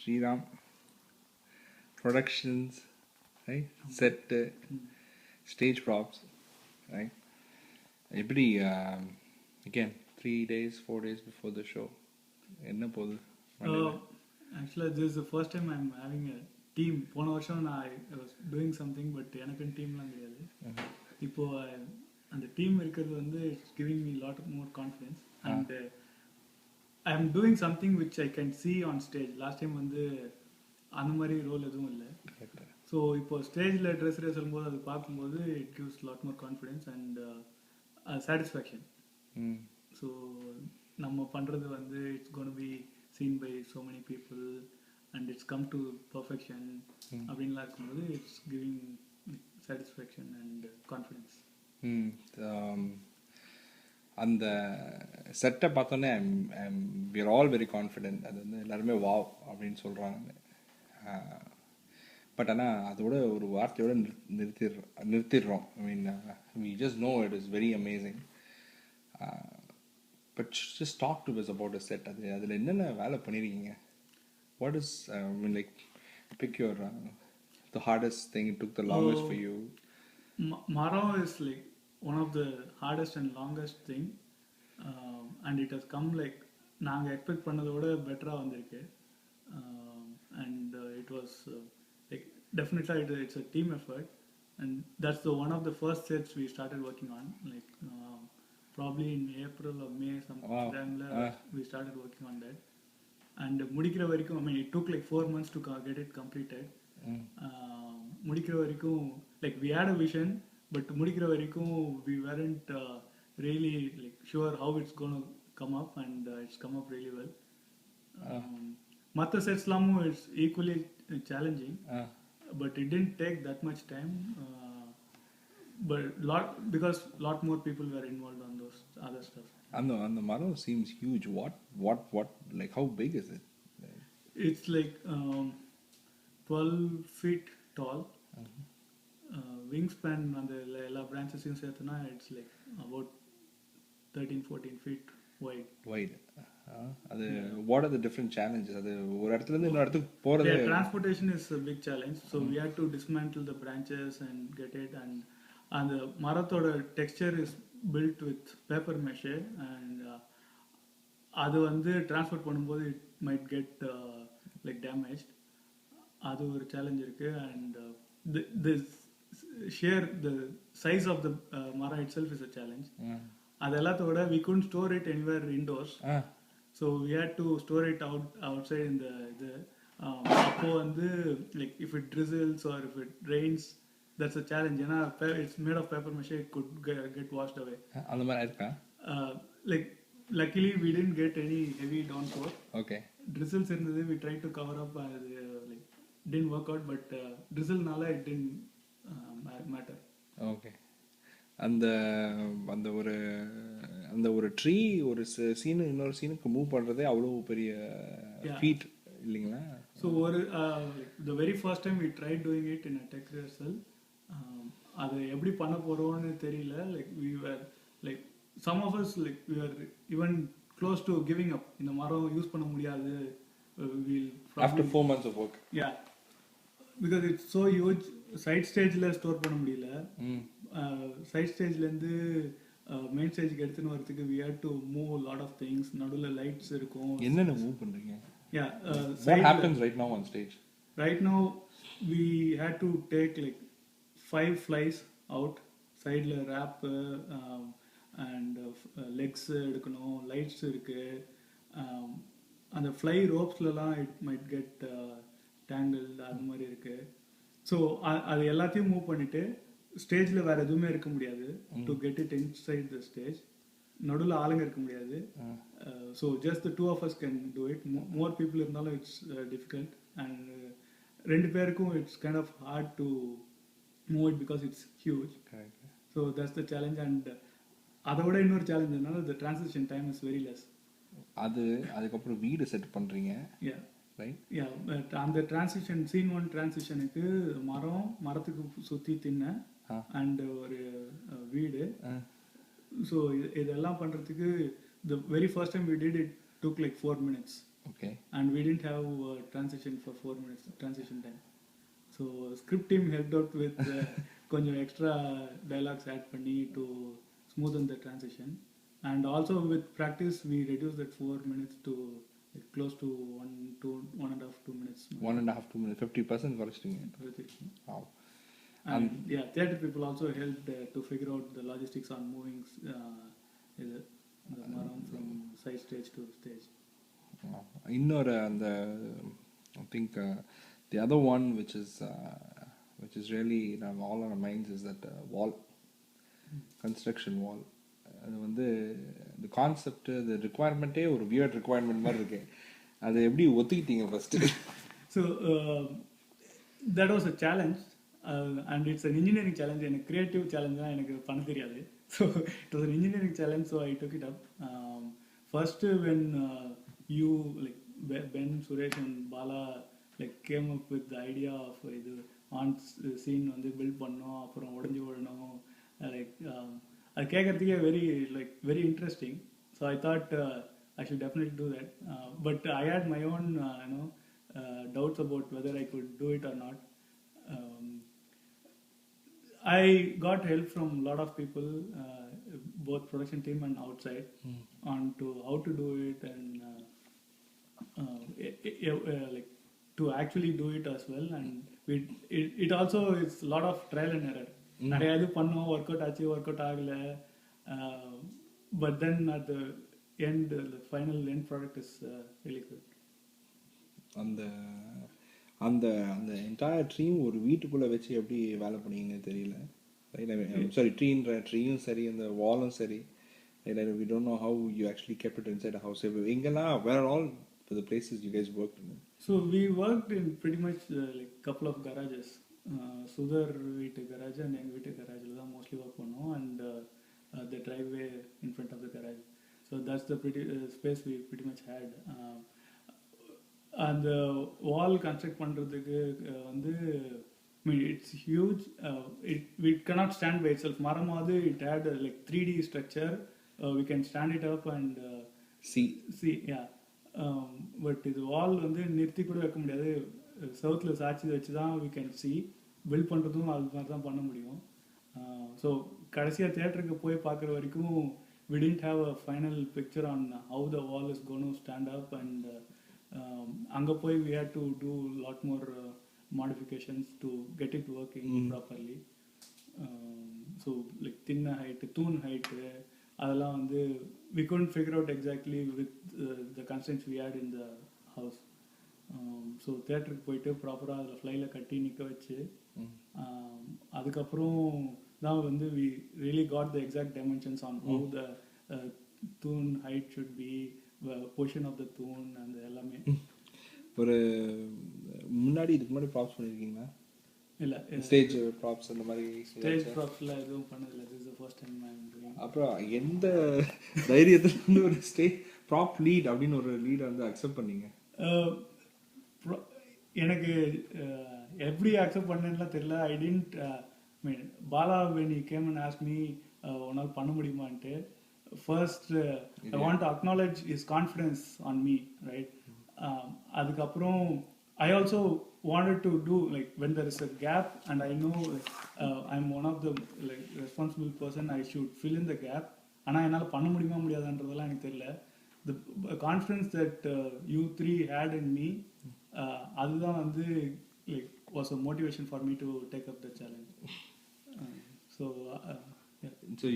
Sriram productions, right? Set, stage props, right? எப்படி again 3 days 4 days before the show என்ன போகுது Actually, this is the first time I'm having a team. போன வருஷம் I was doing something, but எனக்கு டீம்லாம் கிடையாது. இப்போ அந்த team இருக்கிறது வந்து it's giving me a lot more confidence and I am doing something which I can see on stage. Last time வந்து அந்த மாதிரி ரோல் எதுவும் இல்லை. ஸோ இப்போ ஸ்டேஜில் ட்ரெஸ் ரிஹர்சல் போது அது பார்க்கும்போது it gives a lot more confidence and satisfaction. So நம்ம பண்ணுறது வந்து it's going to be seen by so many people and it's come to perfection அப்படின்லாம் இருக்கும்போது it's giving satisfaction and confidence. அந்த செட்டை பார்த்தோன்னே we are all very confident. அது வந்து எல்லாருமே வாவ் அப்படின்னு சொல்கிறாங்க. பட் ஆனால் அதோட ஒரு வார்த்தையோட நிறுத்திடுறோம். I mean we just know it is very amazing. But just talk to us about the set. அதில் என்னென்ன வேலை பண்ணியிருக்கீங்க? What is I mean like pick your the hardest thing, it took the longest for you. Maro is like one of the hardest and longest thing and it has come like நாங்கள் expect பண்ணதோட பெட்டராக வந்திருக்கு and it was like definitely it's a team effort and that's the one of the first sets we started working on like probably in April or May sometime we started working on that and முடிக்கிற வரைக்கும் I mean it took like 4 months to get it completed. முடிக்கிற வரைக்கும் like we had a vision but முடிக்கிற வரைக்கும் we weren't really like sure how it's going to come up and it's come up really well. மற்ற செட்ஸ்லாமும் it's equally challenging but it didn't take that much time but because lot more people were involved on those other stuff. And the maro seems huge. What like how big is it? It's like 12 feet tall. Wingspan அந்த எல்லா branches-ஐயும் சேர்த்துனா it's like about 13-14 feet wide. அது what are the different challenges? அது ஒரு இடத்துல இருந்து இன்னொரு இடத்துக்கு போறது. Yeah, transportation is a big challenge. So we had to dismantle the branches and get it and the மரத்தோட texture is built with paper mache and அது வந்து டிரான்ஸ்போர்ட் பண்ணும்போது it might get like damaged. அது ஒரு challenge இருக்கு and the size of the mara itself is a challenge. அது எல்லாத்தோட we couldn't store it anywhere indoors. So we had to store it outside in the அப்போ வந்து like if it drizzles or if it rains that's a challenge. ஏன்னா it's made of paper mache, it could get washed away. அந்த மாதிரி இருக்கா? Like luckily we didn't get any heavy downpour. Okay. Drizzles இருந்தது, we tried to cover up like didn't work out but drizzle-னால it didn't matter. Okay. அந்த ஒரு tree ஒரு சீனு இன்னொரு சீனுக்கு move பண்றதே அவ்வளவு பெரிய ஃபீட் இல்லைங்களா? So the very first time we tried doing it in a tech rehearsal அது எப்படி பண்ண போறோம்னு தெரியல. like we were like some of us like we were even close to giving up. இந்த மரம் யூஸ் பண்ண முடியாது. After 4 months of work. Yeah, because it's so huge. Side ஸ்டேஜ்ல ஸ்டோர் பண்ண முடியல. சைட் ஸ்டேஜ்ல இருந்து மெயின் ஸ்டேஜ்க்கு எடுத்துன்னு வரதுக்கு we had to move a lot of things. நடுவுல லைட்ஸ் இருக்கும். என்னென்ன மூவ் பண்றீங்க? Yeah, what happens right now on stage? Right now we had to take like 5 flies out. சைடுல wrap and legs எடுக்கணும். லைட்ஸ் இருக்கு. அந்த fly ropesலலாம் it might get tangled அது மாதிரி இருக்கு. ஸோ அது எல்லாத்தையும் மூவ் பண்ணிட்டு ஸ்டேஜில் வேற எதுவுமே இருக்க முடியாது. To get it inside the stage நடுவில் ஆளுங்க இருக்க முடியாது. So just the 2 of us can do it. More people இருந்தாலும் இட்ஸ் டிஃபிகல்ட் அண்ட் 2 பேருக்கும் it's kind of hard to move it because it's huge. So that's the challenge and அதை விட இன்னொரு challenge என்னன்னா the transition time is very less. அதுக்கப்புறம் வீடு set பண்ணுறீங்க. அந்த டிரான்சிஷன் சீன் 1 டிரான்சிஷனுக்கு மரத்துக்கு சுற்றி தின்ன அண்ட் ஒரு வீடு. ஸோ இதெல்லாம் பண்ணுறதுக்கு the very first time we did it took like 4 minutes. Okay. and we didn't have transition for 4 minutes transition time. So script team helped out with கொஞ்சம் extra dialogues add பண்ணி to smoothen the transition, and also with practice we reduced that 4 minutes to like close to 1.5 2 minutes. 1.5 2 minutes, 50% குறைச்சிட்டீங்க. Wow. And yeah, theatre people also helped to figure out the logistics on moving the maram from side stage to stage. இன்னொரு அந்த I think the other one which is really all on our minds is that wall, construction wall. அது வந்து the concept, the requirement ஒரு weird requirement மாதிரி இருக்கு. அதை எப்படி ஒத்துக்கிட்டீங்க first? So that was a challenge, and it's an engineering challenge and a creative challenge தான் எனக்கு பண்ண தெரியாது. So it was an engineering challenge, so I took it up. First when you like Ben, Suresh and Bala like came up with the idea of இது on scene வந்து build பண்ணோம், அப்புறம் உடஞ்சி விடணும், like அது கேட்கறதுக்கே very interesting. So I thought I should definitely do that, but I had my own doubts about whether I could do it or not. I got help from a lot of people, both production team and outside, on to how to do it, and like to actually do it as well. And it also is a lot of trial and error. நிறைய இது பண்ணோம், work out ஆச்சு, work out ஆகலை, but then at the end the final end product is really good. அந்த அந்த அந்த entire dream ஒரு வீட்டுக்குள்ளே வச்சு எப்படி வேலை பண்ணீங்கன்னு தெரியல. சாரி, ட்ரீயும் சரி, அந்த வாலும் சரி, we don't know how you actually kept it inside a house. எங்கெல்லாம், where all the places you guys worked in? So we worked in pretty much like couple of garages. Sudhar வீட்டு garage and எங்கள் வீட்டு garageல தான் mostly work பண்ணோம், and the driveway in front of the garage. So that's the space we pretty much had. And the wall construct பண்றதுக்கு வந்து I mean it's huge. It cannot stand by itself. மரமாவது it had like 3D structure. We can stand it up and see, yeah. But இது வால் வந்து நிறுத்தி கூட வைக்க முடியாது, சவுத்தில் சாட்சி வச்சு தான் we can see. பில்ட் பண்ணுறதும் அது மாதிரி தான் பண்ண முடியும். ஸோ கடைசியாக தியேட்டருக்கு போய் பார்க்குற வரைக்கும் we didn't have a final picture on how the wall is going to stand up, and அங்கே போய் we had to do a lot more modifications to get it working properly. So like thin height, தூண் height, அதெல்லாம் வந்து we couldn't figure out exactly with the constraints we had in the house. So தியேட்டருக்கு போயிட்டு ப்ராப்பராக அதில் ஃப்ளைல கட்டி நிற்க வச்சு அதுக்கப்புறம் தான் வந்து we really got the exact dimensions on how the தூண் height should be, position of the தூண், அந்த எல்லாமே. ஒரு இதுக்கு முன்னாடி ப்ராப்ஸ் பண்ணியிருக்கீங்களா? இல்லை, ஸ்டேஜ் ப்ராப்ஸ் அந்த மாதிரி ஸ்டேஜ் ப்ராப்ஸ்லாம் எதுவும் பண்ணதில்லை. this is the first time I'm doing. அப்புறம் எந்த தைரியத்துல இருந்து ஒரு ஸ்டேஜ் ப்ராப் லீட் அப்படின்னு ஒரு லீடை வந்து அக்செப்ட் பண்ணீங்க? எனக்கு எப்படி அக்செப்ட் பண்ணேன்லாம் தெரியல. I didn't mean Bala when he came and asked me உன்னால் பண்ண முடியுமான்ட்டு, first I want to acknowledge his confidence on me, right? அதுக்கப்புறம் I also wanted to do like when there is a gap and I know I'm one of the like responsible person, I should fill in the gap. ஆனால் என்னால் பண்ண முடியுமா முடியாதுன்றதெல்லாம் எனக்கு தெரியல. The confidence that you three had in me, அதுதான் வந்து like was a motivation for me to take up the challenge. So yeah. So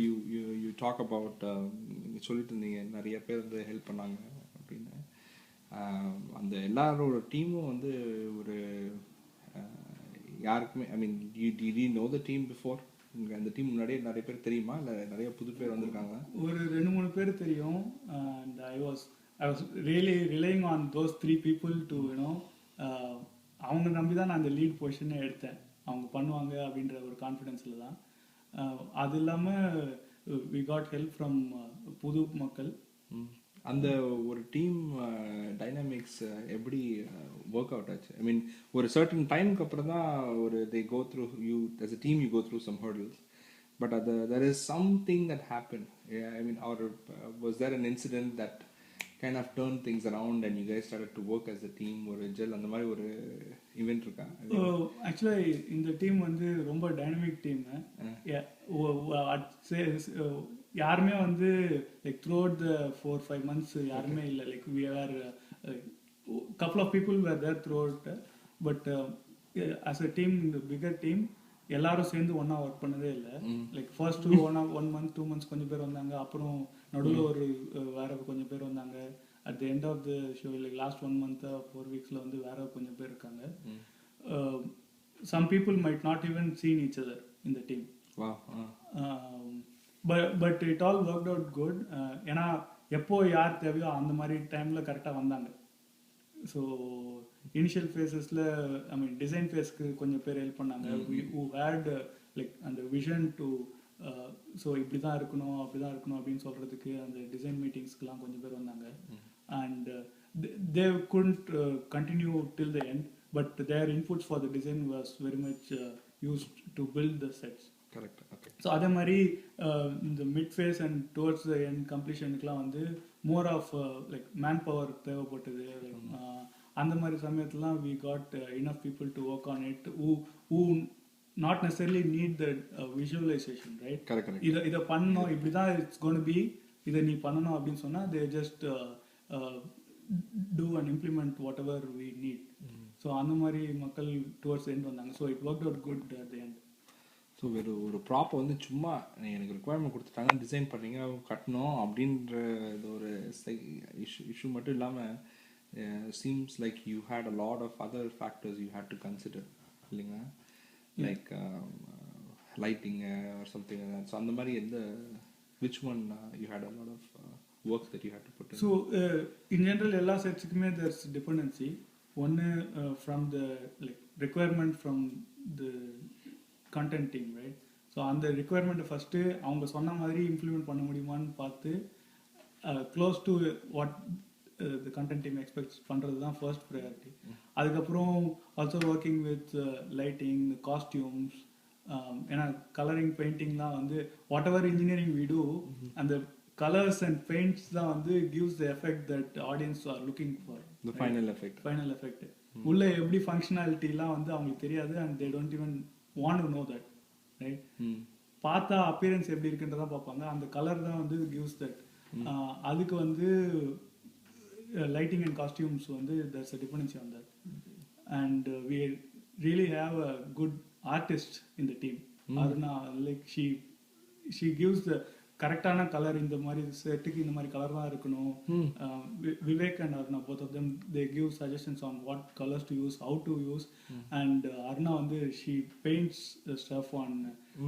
you talk about நீங்க சொல்லிட்டு இருந்தீங்க நிறைய பேர் வந்து ஹெல்ப் பண்ணாங்க அப்படின்னு. அந்த எல்லாரோட டீமும் வந்து ஒரு யாருக்குமே ஐ மீன் you know the team before? அந்த டீம் முன்னாடியே நிறைய பேர் தெரியுமா, இல்லை நிறைய புது பேர் வந்திருக்காங்க? ஒரு 2-3 பேர் தெரியும், and I was really relying on those 3 people to அவங்க நம்பி தான் நான் அந்த லீட் பொசிஷனே எடுத்தேன். அவங்க பண்ணுவாங்க அப்படின்ற ஒரு கான்ஃபிடென்ஸில் தான். அது இல்லாமல் we got help from புது மக்கள். அந்த ஒரு டீம் டைனாமிக்ஸ் எப்படி ஒர்க் அவுட் ஆச்சு? ஐ மீன் ஒரு சர்டன் டைமுக்கு அப்புறம் தான் ஒரு they go through you as a team, you go through some hurdles, but there is something that happened. Yeah, I mean, or was there an incident that kind of turned things around and you guys started to work as a team ஒரு gel அந்த மாதிரி ஒரு event இருக்கா? ஆக்சுவலாக இந்த team வந்து ரொம்ப dynamic team. யாருமே வந்து like throughout the 4-5 months யாருமே இல்லை. Like we are couple of people were there throughout, but as a team, the bigger team, எல்லாரும் சேர்ந்து ஒன்னா ஒர்க் பண்ணதே இல்லை. லைக் ஃபர்ஸ்ட் 1 month 2 months கொஞ்சம் பேர் வந்தாங்க, அப்புறம் நடுவில் ஒரு வேற கொஞ்சம் பேர் வந்தாங்க. At the end of the show like last 1 month 4 weeks வந்து வேற கொஞ்சம் பேர் இருக்காங்க. Some people might not even seen each other in the team. But it all work out good. ஏன்னா எப்போ யார் தேவையோ அந்த மாதிரி டைம்ல கரெக்டாக வந்தாங்க. ஸோ இனிஷியல் ஃபேஸஸில் ஐ மீன் டிசைன் ஃபேஸ்க்கு கொஞ்சம் பேர் ஹெல்ப் பண்ணாங்க. ஹூ ஹேட் லைக் அந்த விஷன் டு ஸோ இப்படி தான் இருக்கணும் அப்படி தான் இருக்கணும் அப்படின்னு சொல்கிறதுக்கு அந்த டிசைன் மீட்டிங்ஸ்க்கெலாம் கொஞ்சம் பேர் வந்தாங்க. And they couldn't continue till the end, but their inputs for the design was very much used to build the sets. Correct. Okay. So அதே மாதிரி இந்த mid phase and towards the end கம்ப்ளீஷனுக்குலாம் வந்து more of like man power தேவைப்பட்டது. அந்த மாதிரி சமயத்துலாம் we got enough people to work on it who not necessarily need the visualization, right? Correct. இதை பண்ணணும், இப்படி தான் இட்ஸ் கோன் பி, இதை நீ பண்ணணும் அப்படின்னு சொன்னால் they just do and implement whatever we need. So அந்த மாதிரி மக்கள் டுவர்ட்ஸ் எண்ட் வந்தாங்க. So it work out good at the end. So ஒரு ப்ராப்பை வந்து சும்மா எனக்கு ரிக்குவயர்மெண்ட் கொடுத்துட்டாங்க, டிசைன் பண்ணுறீங்க, கட்டணும் அப்படின்ற இது ஒரு இஷ்யூ மட்டும் இல்லாமல் seems like you had a lot of other factors you had to consider, இல்லைங்களா? Like lighting or something like that. So அந்த மாதிரி which one you had a lot of work that you had to put in? So in general எல்லா செட்ஸுக்குமே there's dependency. One from the like requirement from the content team, right? So அந்த requirement first அவங்க சொன்ன மாதிரி implement பண்ண முடியுமான்னு பார்த்து close to what the content team expects பண்றது தான் first priority. அதுக்கப்புறம் also working with lighting, costumes, ஏன்னா கலரிங் பெயிண்டிங்லாம் வந்து what ever engineering we do, அந்த colors and paints தான் வந்து gives the effect that audience are looking for, the final effect. உள்ள எப்படி ஃபங்க்ஷனாலிட்டிலாம் வந்து அவங்களுக்கு தெரியாது, and they don't even want to know that, right? பார்த்தா அப்பியரன்ஸ் எப்படி இருக்குன்றதான் பார்ப்பாங்க, அந்த கலர் தான் வந்து gives that. அதுக்கு வந்து lighting and costumes வந்து there's a dependency on that. And we really have a good artist in the team. Aruna, like she gives the கரெக்டான கலர், இந்த மாதிரி செட்டுக்கு இந்த மாதிரி கலர் தான் இருக்கணும். Vivek and Aruna, both of them, they give suggestions on what colors to use, how to use. And Aruna வந்து she paints the stuff on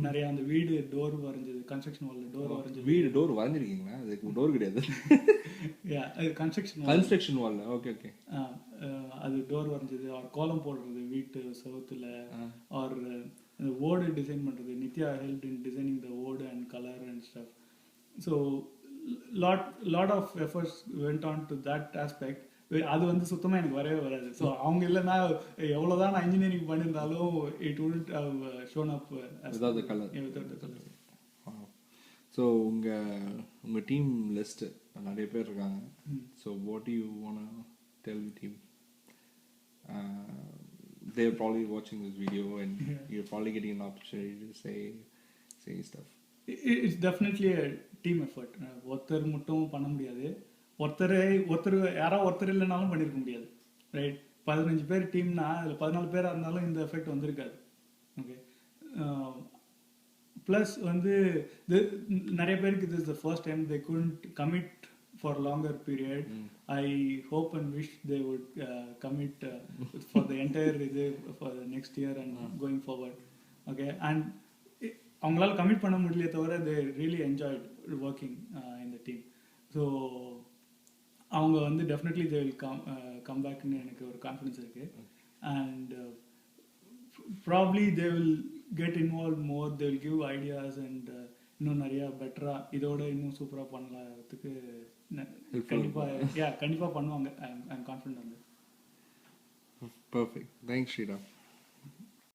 நிறைய அந்த வீடு டோர் வரைஞ்சது, கன்ஸ்ட்ரக்ஷன் வால்ல டோர் வரைஞ்சது. வீடு டோர் வரைஞ்சிருக்கீங்களா? அதுக்கு டோர் கிடையாது. கன்ஸ்ட்ரக்ஷன் வால்ல. ஓகே. அது டோர் வரைஞ்சது, ஆர் கோலம் போடுறது வீட்டு செவுத்துல, ஆர் ஓடு டிசைன் பண்றது. Nithya help in designing the ஓடு and colour and stuff. So lot of efforts went on to that aspect. அது வந்து சுத்தமாக எனக்கு வரவே வராது. ஸோ அவங்க இல்லைன்னா எவ்வளோதான் நான் இன்ஜினியரிங் பண்ணியிருந்தாலும் it wouldn't have shown up without the color. So உங்கள் டீம் லிஸ்ட்டு நிறைய பேர் இருக்காங்க. So what to you want to tell the team? They're probably watching this video and you're probably getting an opportunity to say stuff. It's definitely a team effort. ஒருத்தர் மட்டும் பண்ண முடியாது. ஒருத்தர் யாராவது ஒருத்தர் இல்லைனாலும் பண்ணியிருக்க முடியாது, ரைட்? 15 பேர் டீம்னா அதில் 14 பேராக இருந்தாலும் இந்த எஃபெக்ட் வந்திருக்காது. ஓகே. ப்ளஸ் வந்து நிறைய பேருக்கு this is the first time they couldn't commit for a longer period. I hope and wish they would commit for the entire for the next year and going forward. Okay. And அவங்களால commit பண்ண முடியல தவிர they really enjoyed working in the team. So அவங்க வந்து definitely they will come back ன்னு எனக்கு ஒரு confidence இருக்கு. And probably they will get involved more, they will give ideas and இன்னும் நிறைய பெட்டரா இதோட இன்னும் சூப்பரா பண்ணலாம்றதுக்கு கண்டிப்பா பண்ணுவாங்க. I'm confident on that. Perfect. Thanks, Sriram.